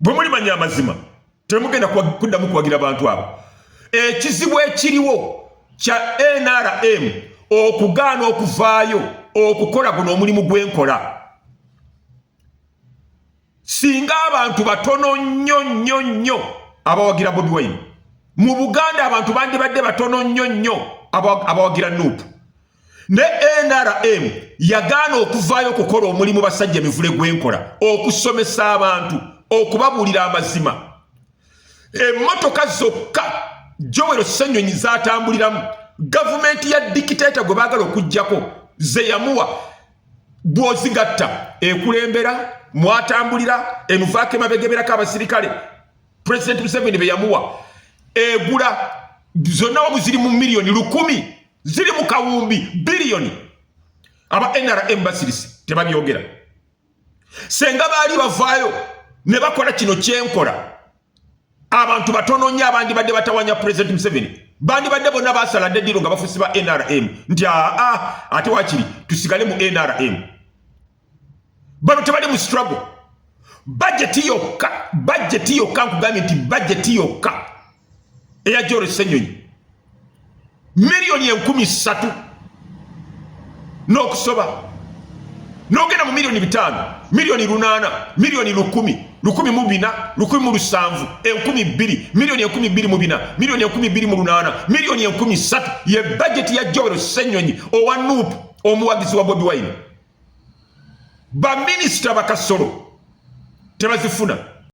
bwe muli manya amazima temugenda kuddamu kuwagira abantu abo. Ekizibu ekiriwo kya NRM okugaana okuvaayo okukola guno omulimu gw'enkola. Singa abantu batono nnyo abawagira Bobi Wine, mu Buganda abantu bandibadde batono nnyo abawagira Nuupu. Ne NRM yagaana okuvaayo okukola omulimu basajja mivule gw'enkola, okusomesa abantu, okubabuulira amazima. Emmotoka zokka Joel Ssenyonyi zaatambuliramu, gavumenti ya dikitaita gwe baagala okuggyako ze yamuwa bw'ozigatta ekulembera, mwatambulira, emuvaako emabegeberako abasirikale President Museveni be yamuwa, egula zonna wamu ziri mu miliyoni 100, ziri mu kawumbi biliyoni. Aba NRM basirise tebabyogera. Senga baali bavaayo ne bakola kino kyenkola, abantu batono nnyo abandi badde batawanya President Museveni, bandi badde bonna basaladde eddiro nga bafusi ba NRM nti ate wakiri tusigale mu NRM. Bano tebali mu struggle. Budget yokka nkugambye nti budget yokka eya Joel Ssenyonyi miliyoni 3,000 n'okusoba, n'ogenda mu miliyoni 5, miliyoni 8, miliyoni 10, 1,400, 1,700, 2,000, miliyoni 2,400, miliyoni 2,800, miliyoni 3,000 ye budget ya Joel Ssenyonyi owa Nuupu, omuwagizi wa Bobi Wine. Ba minister bakasolo tebazifuna.